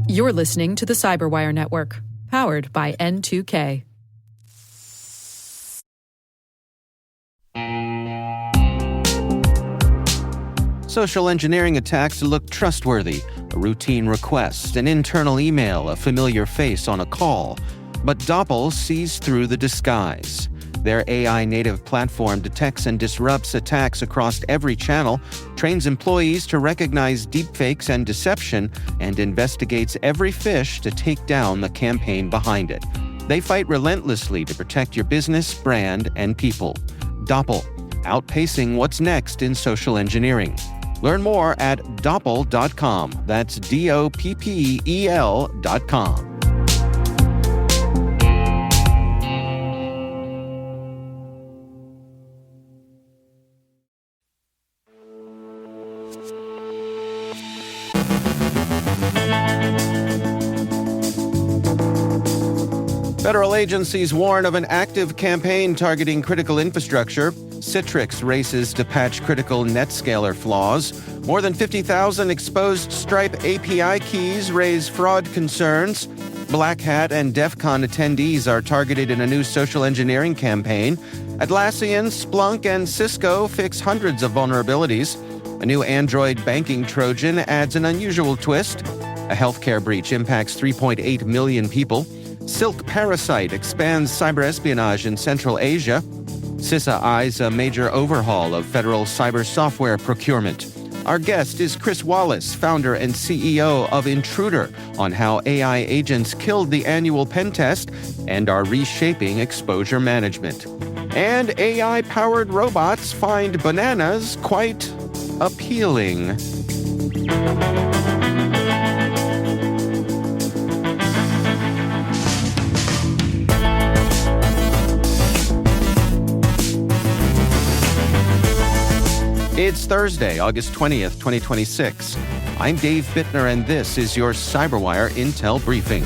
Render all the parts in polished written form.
You're listening to the Cyberwire Network, powered by N2K. Social engineering attacks look trustworthy. A routine request, an internal email, a familiar face on a call. But Doppel sees through the disguise. Their AI-native platform detects and disrupts attacks across every channel, trains employees to recognize deepfakes and deception, and investigates every phish to take down the campaign behind it. They fight relentlessly to protect your business, brand, and people. Doppel, outpacing what's next in social engineering. Learn more at Doppel.com. That's Doppel.com. Federal agencies warn of an active campaign targeting critical infrastructure. Citrix races to patch critical NetScaler flaws. More than 50,000 exposed Stripe API keys raise fraud concerns. Black Hat and DEF CON attendees are targeted in a new social engineering campaign. Atlassian, Splunk, and Cisco fix hundreds of vulnerabilities. A new Android banking trojan adds an unusual twist. A healthcare breach impacts 3.8 million people. SilkParasite expands cyberespionage in Central Asia. CISA eyes a major overhaul of federal cyber software procurement. Our guest is Chris Wallis, founder and CEO of Intruder, on how AI agents killed the annual pentest and are reshaping exposure management. And AI-powered robots find bananas quite appealing. It's Thursday, August 20th, 2026. I'm Dave Bittner, and this is your Cyberwire Intel Briefing.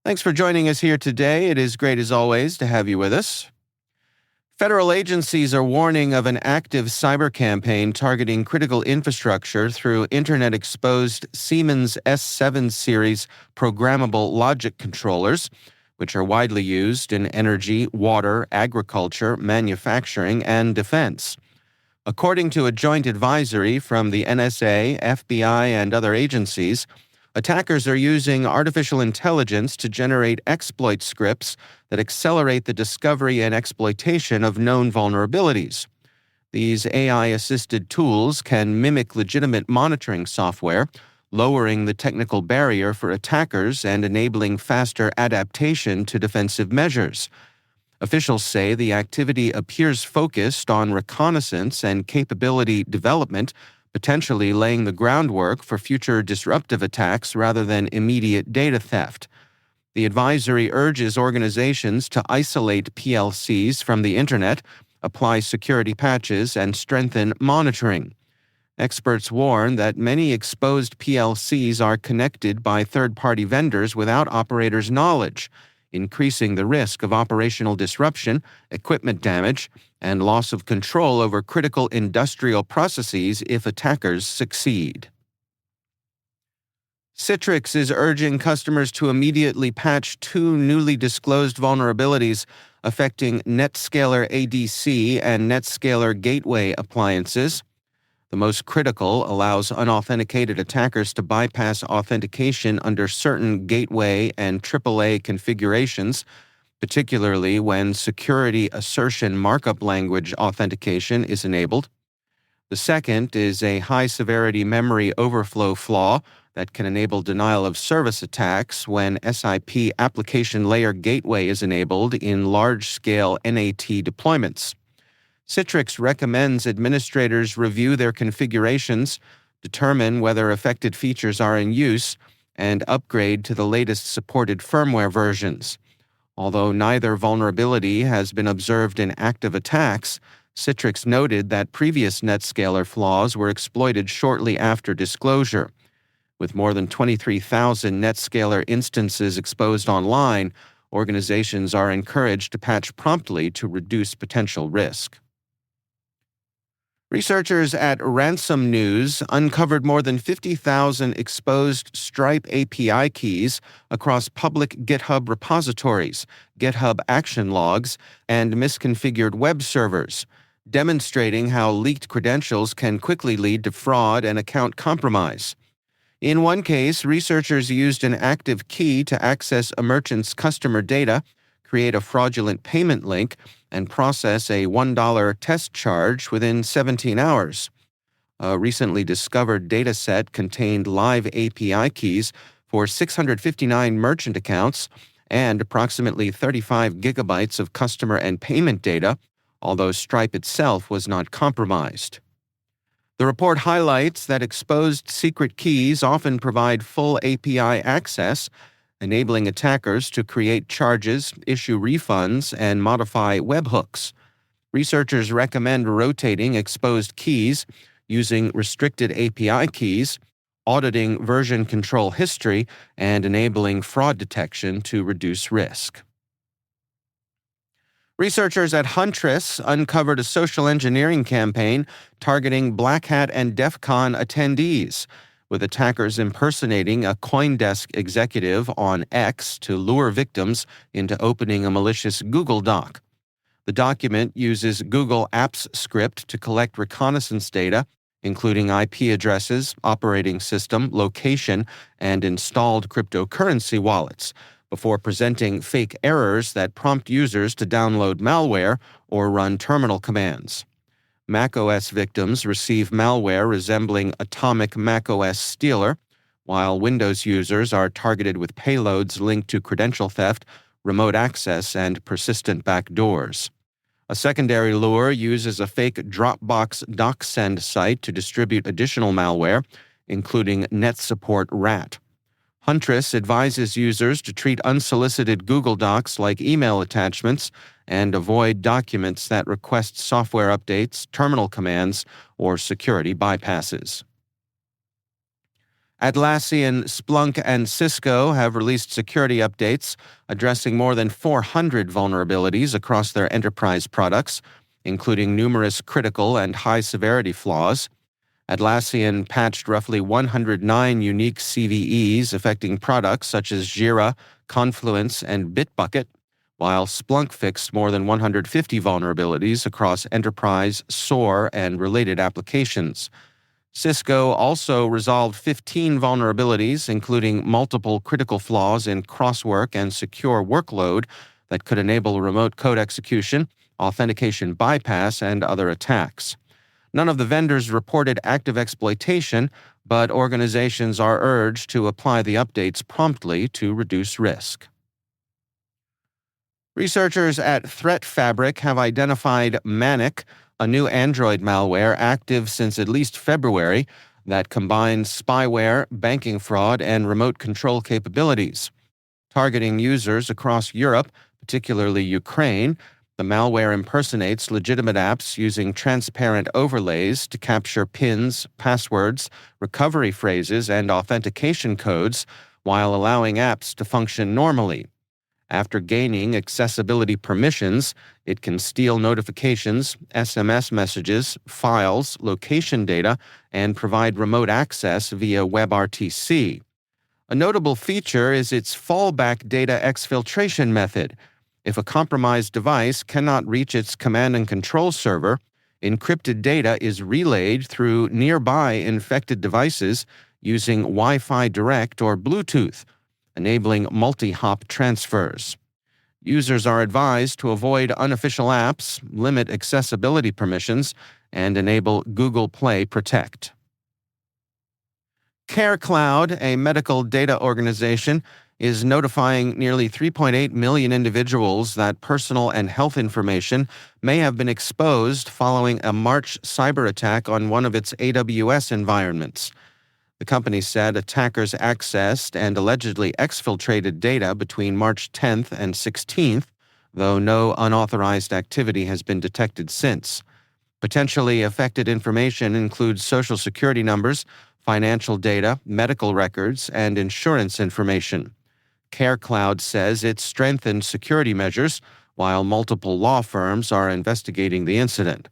Thanks for joining us here today. It is great, as always, to have you with us. Federal agencies are warning of an active cyber campaign targeting critical infrastructure through internet-exposed Siemens S7 series programmable logic controllers, which are widely used in energy, water, agriculture, manufacturing, and defense. According to a joint advisory from the NSA, FBI, and other agencies, attackers are using artificial intelligence to generate exploit scripts that accelerate the discovery and exploitation of known vulnerabilities. These AI-assisted tools can mimic legitimate monitoring software, lowering the technical barrier for attackers and enabling faster adaptation to defensive measures. Officials say the activity appears focused on reconnaissance and capability development, potentially laying the groundwork for future disruptive attacks rather than immediate data theft. The advisory urges organizations to isolate PLCs from the Internet, apply security patches, and strengthen monitoring. Experts warn that many exposed PLCs are connected by third-party vendors without operators' knowledge, increasing the risk of operational disruption, equipment damage, and loss of control over critical industrial processes if attackers succeed. Citrix is urging customers to immediately patch two newly disclosed vulnerabilities affecting NetScaler ADC and NetScaler Gateway appliances. The most critical allows unauthenticated attackers to bypass authentication under certain gateway and AAA configurations, particularly when security assertion markup language authentication is enabled. The second is a high-severity memory overflow flaw that can enable denial of service attacks when SIP application layer gateway is enabled in large-scale NAT deployments. Citrix recommends administrators review their configurations, determine whether affected features are in use, and upgrade to the latest supported firmware versions. Although neither vulnerability has been observed in active attacks, Citrix noted that previous NetScaler flaws were exploited shortly after disclosure. With more than 23,000 NetScaler instances exposed online, organizations are encouraged to patch promptly to reduce potential risk. Researchers at Ransom News uncovered more than 50,000 exposed Stripe API keys across public GitHub repositories, GitHub action logs, and misconfigured web servers, demonstrating how leaked credentials can quickly lead to fraud and account compromise. In one case, researchers used an active key to access a merchant's customer data, create a fraudulent payment link, and process a $1 test charge within 17 hours. A recently discovered dataset contained live API keys for 659 merchant accounts and approximately 35 gigabytes of customer and payment data, although Stripe itself was not compromised. The report highlights that exposed secret keys often provide full API access, enabling attackers to create charges, issue refunds, and modify webhooks. Researchers recommend rotating exposed keys, using restricted API keys, auditing version control history, and enabling fraud detection to reduce risk. Researchers at Huntress uncovered a social engineering campaign targeting Black Hat and DEF CON attendees, with attackers impersonating a CoinDesk executive on X to lure victims into opening a malicious Google Doc. The document uses Google Apps script to collect reconnaissance data, including IP addresses, operating system, location, and installed cryptocurrency wallets, before presenting fake errors that prompt users to download malware or run terminal commands. macOS victims receive malware resembling Atomic macOS Stealer, while Windows users are targeted with payloads linked to credential theft, remote access, and persistent backdoors. A secondary lure uses a fake Dropbox DocSend site to distribute additional malware, including NetSupport Rat. Huntress advises users to treat unsolicited Google Docs like email attachments and avoid documents that request software updates, terminal commands, or security bypasses. Atlassian, Splunk, and Cisco have released security updates addressing more than 400 vulnerabilities across their enterprise products, including numerous critical and high-severity flaws. Atlassian patched roughly 109 unique CVEs affecting products such as Jira, Confluence, and Bitbucket, while Splunk fixed more than 150 vulnerabilities across enterprise, SOAR, and related applications. Cisco also resolved 15 vulnerabilities, including multiple critical flaws in crosswork and secure workload that could enable remote code execution, authentication bypass, and other attacks. None of the vendors reported active exploitation, but organizations are urged to apply the updates promptly to reduce risk. Researchers at Threat Fabric have identified Manic, a new Android malware active since at least February that combines spyware, banking fraud, and remote control capabilities. Targeting users across Europe, particularly Ukraine, the malware impersonates legitimate apps using transparent overlays to capture PINs, passwords, recovery phrases, and authentication codes while allowing apps to function normally. After gaining accessibility permissions, it can steal notifications, SMS messages, files, location data, and provide remote access via WebRTC. A notable feature is its fallback data exfiltration method. If a compromised device cannot reach its command and control server, encrypted data is relayed through nearby infected devices using Wi-Fi Direct or Bluetooth, enabling multi-hop transfers. Users are advised to avoid unofficial apps, limit accessibility permissions, and enable Google Play Protect. CareCloud, a medical data organization, is notifying nearly 3.8 million individuals that personal and health information may have been exposed following a March cyber attack on one of its AWS environments. The company said attackers accessed and allegedly exfiltrated data between March 10th and 16th, though no unauthorized activity has been detected since. Potentially affected information includes social security numbers, financial data, medical records, and insurance information. CareCloud says it strengthened security measures while multiple law firms are investigating the incident.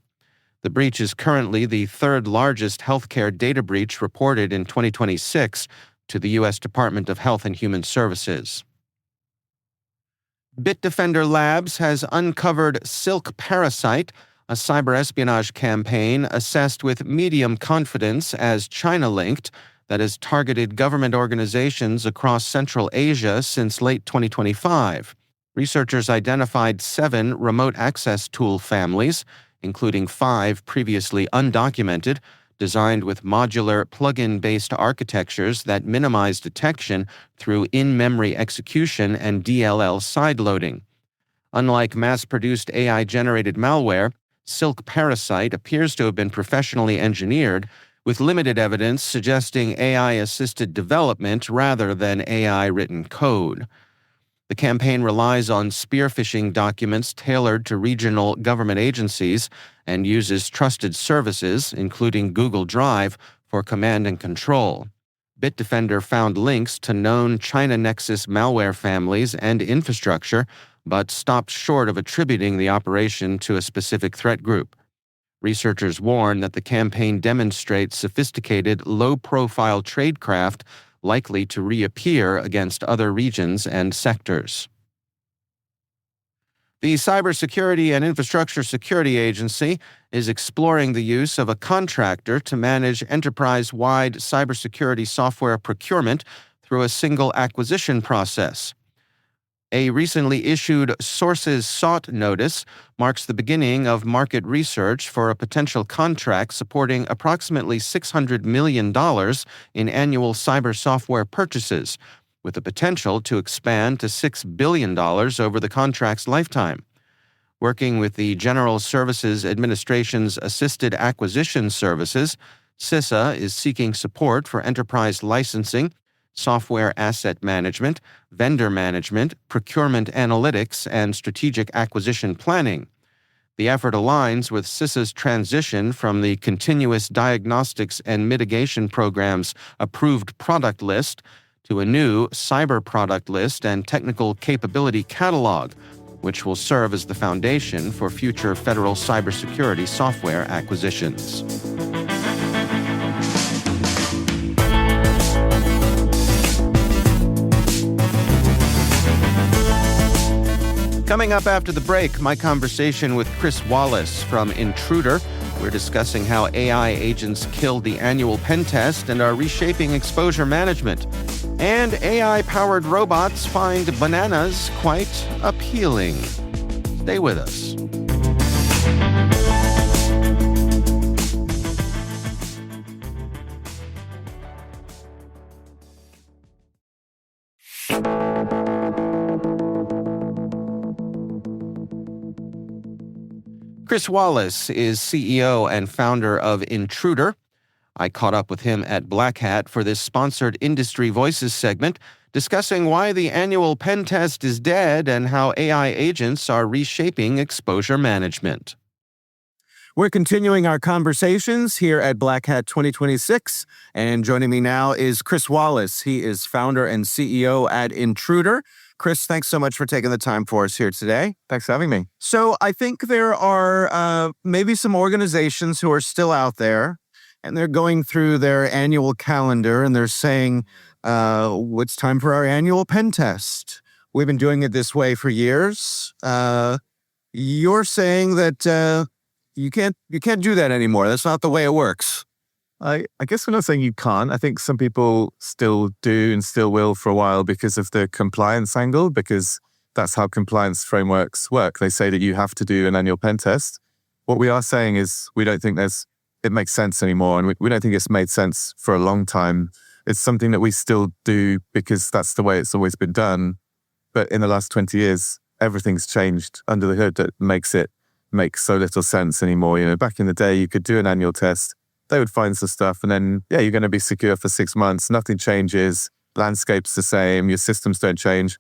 The breach is currently the third largest healthcare data breach reported in 2026 to the U.S. Department of Health and Human Services. Bitdefender Labs has uncovered SilkParasite, a cyberespionage campaign assessed with medium confidence as China-linked that has targeted government organizations across Central Asia since late 2025. Researchers identified 7 remote access tool families, including 5 previously undocumented, designed with modular plug-in-based architectures that minimize detection through in-memory execution and DLL sideloading. Unlike mass-produced AI-generated malware, SilkParasite appears to have been professionally engineered, with limited evidence suggesting AI-assisted development rather than AI-written code. The campaign relies on spearphishing documents tailored to regional government agencies and uses trusted services, including Google Drive, for command and control. Bitdefender found links to known China Nexus malware families and infrastructure, but stopped short of attributing the operation to a specific threat group. Researchers warn that the campaign demonstrates sophisticated, low-profile tradecraft likely to reappear against other regions and sectors. The Cybersecurity and Infrastructure Security Agency is exploring the use of a contractor to manage enterprise-wide cybersecurity software procurement through a single acquisition process. A recently issued Sources Sought notice marks the beginning of market research for a potential contract supporting approximately $600 million in annual cyber software purchases, with the potential to expand to $6 billion over the contract's lifetime. Working with the General Services Administration's Assisted Acquisition Services, CISA is seeking support for enterprise licensing, software asset management, vendor management, procurement analytics, and strategic acquisition planning. The effort aligns with CISA's transition from the Continuous Diagnostics and Mitigation Program's approved product list to a new cyber product list and technical capability catalog, which will serve as the foundation for future federal cybersecurity software acquisitions. Coming up after the break, my conversation with Chris Wallis from Intruder. We're discussing how AI agents killed the annual pentest and are reshaping exposure management. And AI-powered robots find bananas quite appealing. Stay with us. Chris Wallis is CEO and founder of Intruder. I caught up with him at Black Hat for this sponsored Industry Voices segment, discussing why the annual pen test is dead and how AI agents are reshaping exposure management. We're continuing our conversations here at Black Hat 2026, and joining me now is Chris Wallis. He is founder and CEO at Intruder. Chris, thanks so much for taking the time for us here today. Thanks for having me. So I think there are maybe some organizations who are still out there, and they're going through their annual calendar, and they're saying, it's time for our annual pen test. We've been doing it this way for years. You're saying that you can't do that anymore. That's not the way it works. I guess we're not saying you can't. I think some people still do and still will for a while because of the compliance angle, because that's how compliance frameworks work. They say that you have to do an annual pen test. What we are saying is we don't think it makes sense anymore, and we don't think it's made sense for a long time. It's something that we still do because that's the way it's always been done. But in the last 20 years, everything's changed under the hood that makes it make so little sense anymore. You know, back in the day, you could do an annual test. They would find some stuff, and then, you're going to be secure for 6 months. Nothing changes. Landscape's the same. Your systems don't change.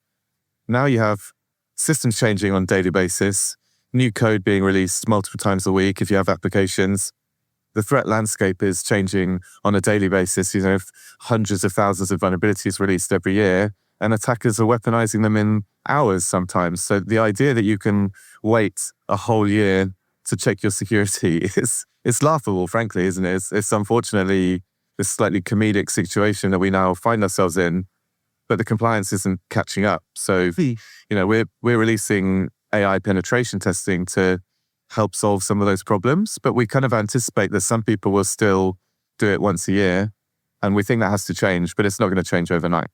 Now you have systems changing on a daily basis, new code being released multiple times a week if you have applications. the threat landscape is changing on a daily basis. Hundreds of thousands of vulnerabilities released every year, and attackers are weaponizing them in hours sometimes. So the idea that you can wait a whole year to check your security it's laughable, frankly, isn't it? It's unfortunately this slightly comedic situation that we now find ourselves in, but the compliance isn't catching up. So, we're releasing AI penetration testing to help solve some of those problems, but we kind of anticipate that some people will still do it once a year, and we think that has to change, but it's not going to change overnight.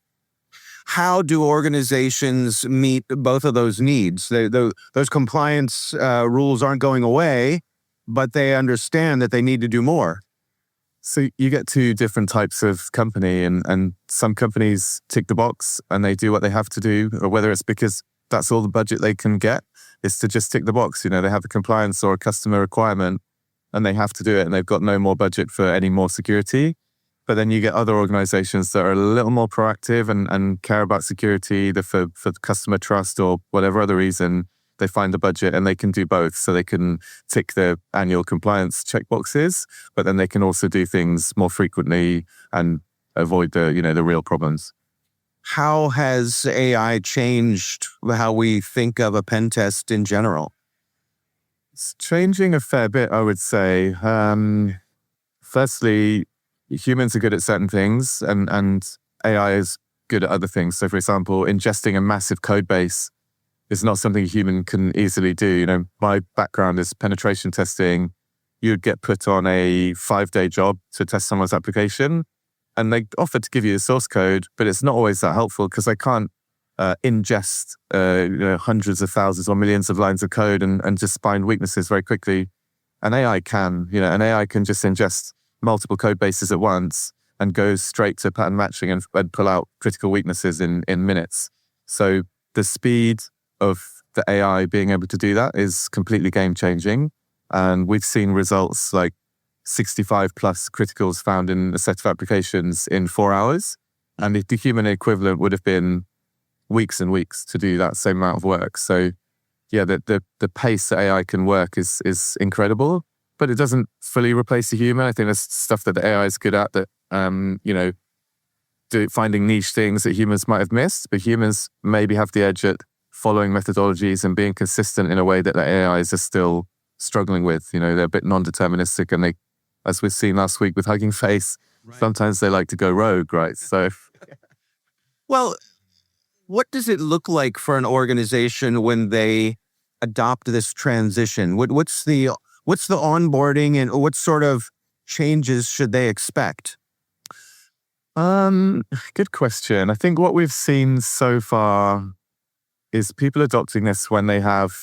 How do organizations meet both of those needs? Those compliance rules aren't going away, but they understand that they need to do more. So you get two different types of company, and some companies tick the box and they do what they have to do, or whether it's because that's all the budget they can get is to just tick the box. They have a compliance or a customer requirement and they have to do it, and they've got no more budget for any more security. But then you get other organizations that are a little more proactive and care about security, either for customer trust or whatever other reason. They find the budget and they can do both. So they can tick the annual compliance checkboxes, but then they can also do things more frequently and avoid the real problems. How has AI changed how we think of a pen test in general? It's changing a fair bit, I would say. Firstly, humans are good at certain things and AI is good at other things. So for example, ingesting a massive code base is not something a human can easily do. My background is penetration testing. You'd get put on a 5-day job to test someone's application, and they offer to give you the source code, but it's not always that helpful because I can't ingest hundreds of thousands or millions of lines of code and just find weaknesses very quickly. An AI can, an AI can just ingest multiple code bases at once and go straight to pattern matching and pull out critical weaknesses in minutes. So the speed of the AI being able to do that is completely game changing. And we've seen results like 65 plus criticals found in a set of applications in 4 hours. And the human equivalent would have been weeks and weeks to do that same amount of work. So yeah, the pace that AI can work is incredible, but it doesn't fully replace the human. I think there's stuff that the AI is good at that, finding niche things that humans might have missed, but humans maybe have the edge at following methodologies and being consistent in a way that the AIs are still struggling with. They're a bit non-deterministic, and they, as we've seen last week with Hugging Face, sometimes they like to go rogue, right? So, well, what does it look like for an organization when they adopt this transition? What's the onboarding, and what sort of changes should they expect? Good question. I think what we've seen so far is people adopting this when they have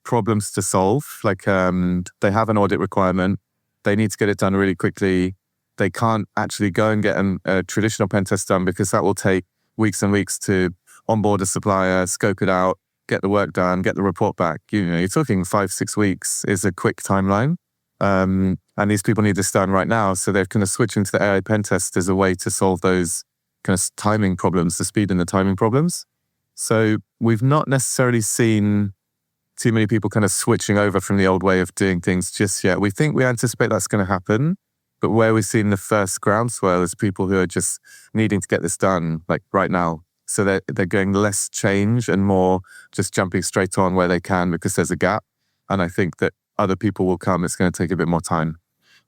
problems to solve. Like they have an audit requirement, they need to get it done really quickly. They can't actually go and get a traditional pen test done because that will take weeks and weeks to onboard a supplier, scope it out, get the work done, get the report back. You're talking 5-6 weeks is a quick timeline. And these people need this done right now. So they're kind of switching to the AI pen test as a way to solve those kind of timing problems, the speed and the timing problems. So we've not necessarily seen too many people kind of switching over from the old way of doing things just yet. We anticipate that's going to happen. But where we've seen the first groundswell is people who are just needing to get this done, like right now. So they're going less change and more just jumping straight on where they can because there's a gap. And I think that other people will come. It's going to take a bit more time.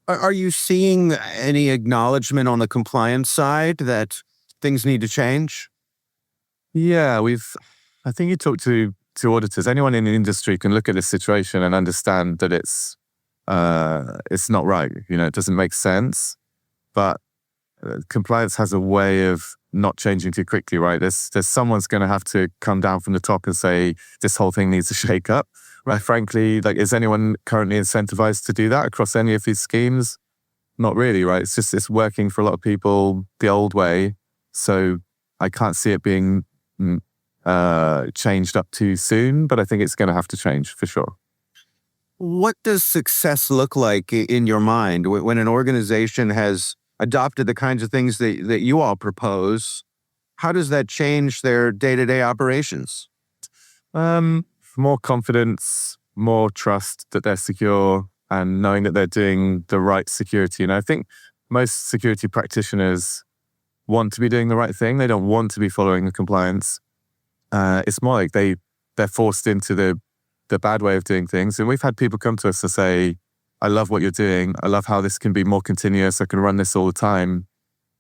Are you seeing any acknowledgement on the compliance side that things need to change? Yeah, I think you talk to auditors. Anyone in the industry can look at this situation and understand that it's not right. It doesn't make sense. But compliance has a way of not changing too quickly, right? There's someone's going to have to come down from the top and say this whole thing needs to shake up. Right. Frankly, is anyone currently incentivized to do that across any of these schemes? Not really, right? It's working for a lot of people the old way. So I can't see it being changed up too soon, but I think it's going to have to change for sure. What does success look like in your mind when an organization has adopted the kinds of things that you all propose? How does that change their day-to-day operations? More confidence, more trust that they're secure, and knowing that they're doing the right security. And I think most security practitioners want to be doing the right thing. They don't want to be following the compliance. It's more like they're forced into the bad way of doing things. And we've had people come to us and say, I love what you're doing. I love how this can be more continuous. I can run this all the time,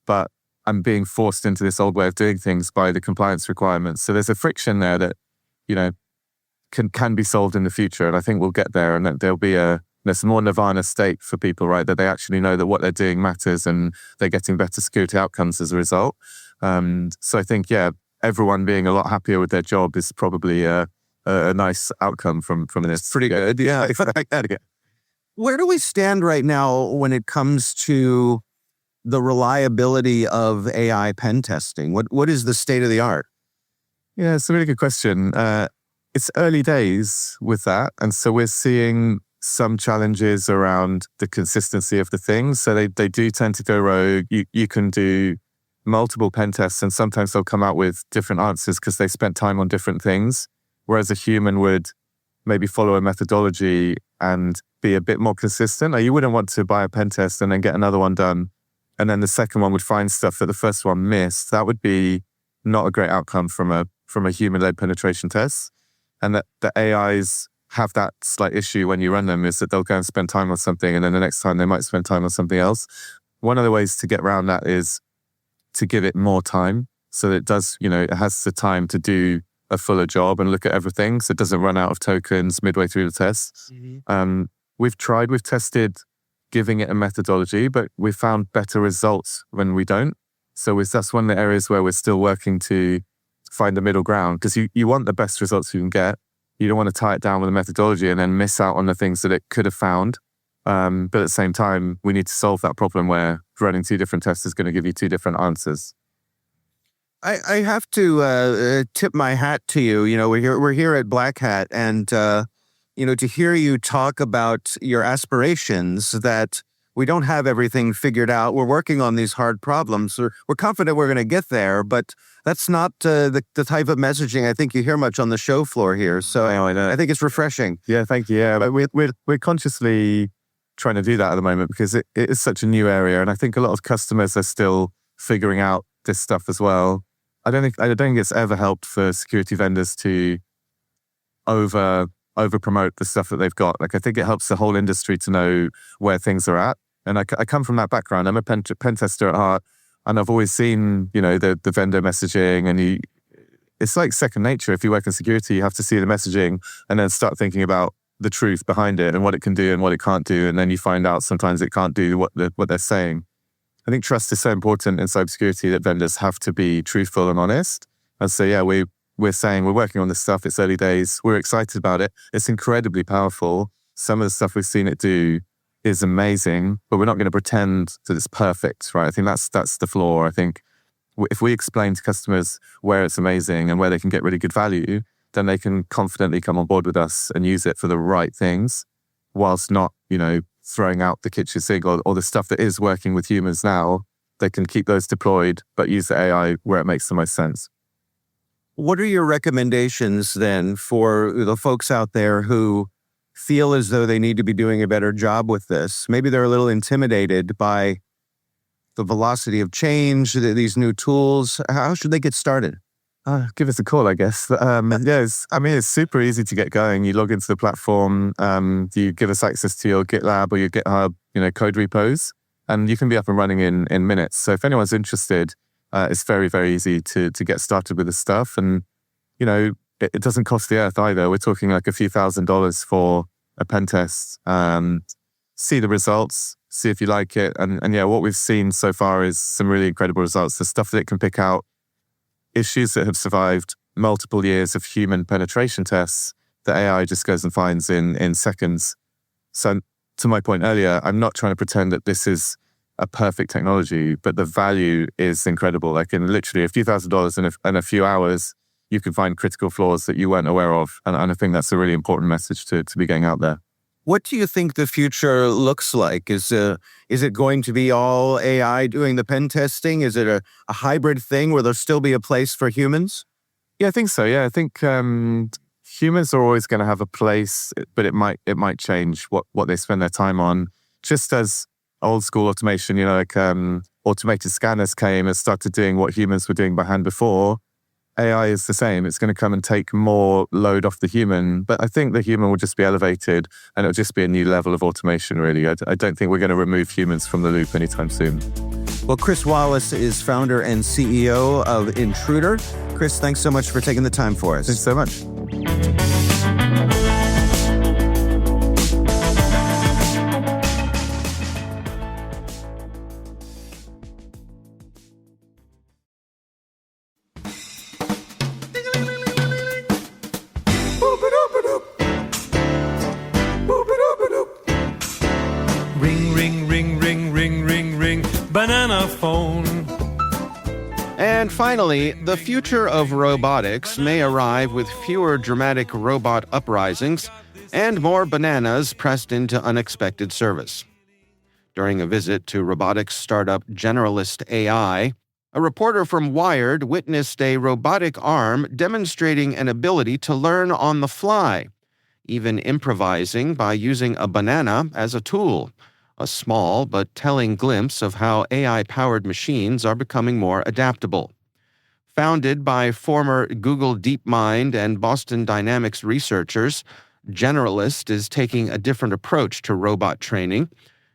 but I'm being forced into this old way of doing things by the compliance requirements. So there's a friction there that, can be solved in the future. And I think we'll get there, and that there'll be there's a more nirvana state for people, right? That they actually know that what they're doing matters and they're getting better security outcomes as a result. So I think, everyone being a lot happier with their job is probably a nice outcome from this. Pretty good. Yeah. Where do we stand right now when it comes to the reliability of AI pen testing? What is the state of the art? Yeah, it's a really good question. It's early days with that. And so we're seeing some challenges around the consistency of the things. So they do tend to go rogue. You can do multiple pen tests and sometimes they'll come out with different answers because they spent time on different things. Whereas a human would maybe follow a methodology and be a bit more consistent. You wouldn't want to buy a pen test and then get another one done, and then the second one would find stuff that the first one missed. That would be not a great outcome from a human-led penetration test. And that the AIs have that slight issue when you run them, is that they'll go and spend time on something and then the next time they might spend time on something else. One of the ways to get around that is to give it more time so that it does, it has the time to do a fuller job and look at everything so it doesn't run out of tokens midway through the test. Mm-hmm. We've tested giving it a methodology, but we've found better results when we don't. So that's one of the areas where we're still working to find the middle ground, because you want the best results you can get. You don't want to tie it down with a methodology and then miss out on the things that it could have found. But at the same time, we need to solve that problem where running two different tests is going to give you two different answers. I have to tip my hat to you. We're here at Black Hat, and to hear you talk about your aspirations, that we don't have everything figured out. We're working on these hard problems. We're confident we're going to get there, but that's not the type of messaging I think you hear much on the show floor here. So I think it's refreshing. Yeah, thank you. Yeah, but we're consciously trying to do that at the moment because it is such a new area, and I think a lot of customers are still figuring out this stuff as well. I don't think it's ever helped for security vendors to over promote the stuff that they've got. Like, I think it helps the whole industry to know where things are at. And I come from that background. I'm a pen tester at heart, and I've always seen, the vendor messaging, and it's like second nature. If you work in security, you have to see the messaging and then start thinking about the truth behind it and what it can do and what it can't do. And then you find out sometimes it can't do what they're saying. I think trust is so important in cybersecurity that vendors have to be truthful and honest. And so, we're saying we're working on this stuff. It's early days. We're excited about it. It's incredibly powerful. Some of the stuff we've seen it do is amazing, but we're not going to pretend that it's perfect, right? I think that's the flaw. I think if we explain to customers where it's amazing and where they can get really good value, then they can confidently come on board with us and use it for the right things, whilst not, throwing out the kitchen sink or the stuff that is working with humans now. They can keep those deployed, but use the AI where it makes the most sense. What are your recommendations then for the folks out there who feel as though they need to be doing a better job with this? Maybe they're a little intimidated by the velocity of change, these new tools. How should they get started? Give us a call, I guess. It's super easy to get going. You log into the platform, you give us access to your GitLab or your GitHub, code repos, and you can be up and running in minutes. So if anyone's interested, it's very, very easy to get started with this stuff. And, it doesn't cost the earth either. We're talking like a few $1,000s for a pen test. See the results, see if you like it. And what we've seen so far is some really incredible results. The stuff that it can pick out, issues that have survived multiple years of human penetration tests, the AI just goes and finds in seconds. So to my point earlier, I'm not trying to pretend that this is a perfect technology, but the value is incredible. Like, in literally a few $1,000s in a few hours, you can find critical flaws that you weren't aware of. And I think that's a really important message to be getting out there. What do you think the future looks like? Is it going to be all AI doing the pen testing? Is it a hybrid thing where there'll still be a place for humans? Yeah, I think so. Yeah, I think humans are always going to have a place, but it might change what they spend their time on. Just as old school automation, automated scanners came and started doing what humans were doing by hand before. AI is the same. It's going to come and take more load off the human, but I think the human will just be elevated and it'll just be a new level of automation, really. I don't think we're going to remove humans from the loop anytime soon. Well, Chris Wallis is founder and CEO of Intruder. Chris, thanks so much for taking the time for us. Thanks so much. Ring, ring, ring, ring, ring, ring, ring, banana phone. And finally, the future of robotics may arrive with fewer dramatic robot uprisings and more bananas pressed into unexpected service. During a visit to robotics startup Generalist AI, a reporter from Wired witnessed a robotic arm demonstrating an ability to learn on the fly, even improvising by using a banana as a tool, a small but telling glimpse of how AI-powered machines are becoming more adaptable. Founded by former Google DeepMind and Boston Dynamics researchers, Generalist is taking a different approach to robot training.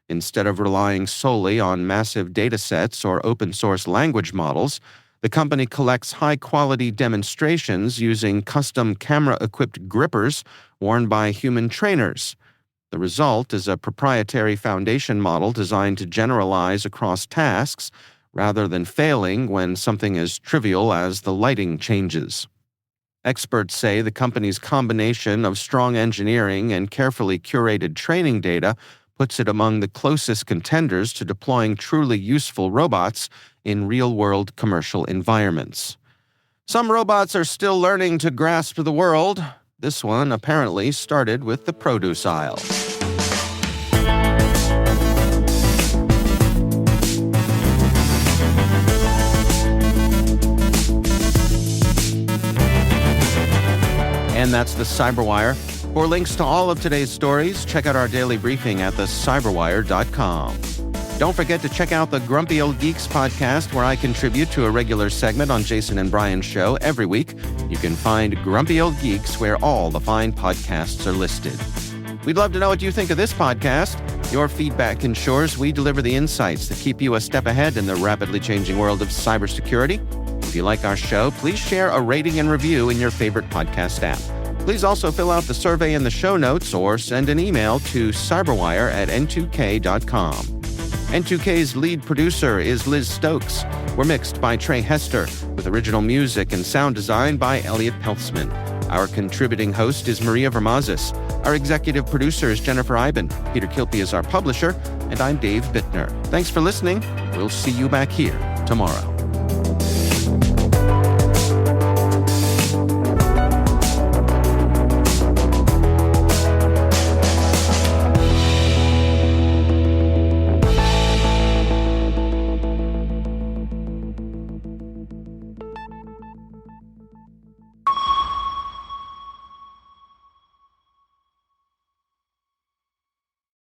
Instead of relying solely on massive datasets or open-source language models, the company collects high-quality demonstrations using custom camera-equipped grippers worn by human trainers. The result is a proprietary foundation model designed to generalize across tasks rather than failing when something as trivial as the lighting changes. Experts say the company's combination of strong engineering and carefully curated training data puts it among the closest contenders to deploying truly useful robots in real-world commercial environments. Some robots are still learning to grasp the world. This one apparently started with the produce aisle. And that's the Cyberwire. For links to all of today's stories, check out our daily briefing at thecyberwire.com. Don't forget to check out the Grumpy Old Geeks podcast, where I contribute to a regular segment on Jason and Brian's show every week. You can find Grumpy Old Geeks where all the fine podcasts are listed. We'd love to know what you think of this podcast. Your feedback ensures we deliver the insights that keep you a step ahead in the rapidly changing world of cybersecurity. If you like our show, please share a rating and review in your favorite podcast app. Please also fill out the survey in the show notes or send an email to cyberwire@n2k.com. N2K's lead producer is Liz Stokes. We're mixed by Trey Hester, with original music and sound design by Elliot Peltzman. Our contributing host is Maria Vermazis. Our executive producer is Jennifer Iben. Peter Kilpie is our publisher, and I'm Dave Bittner. Thanks for listening. We'll see you back here tomorrow.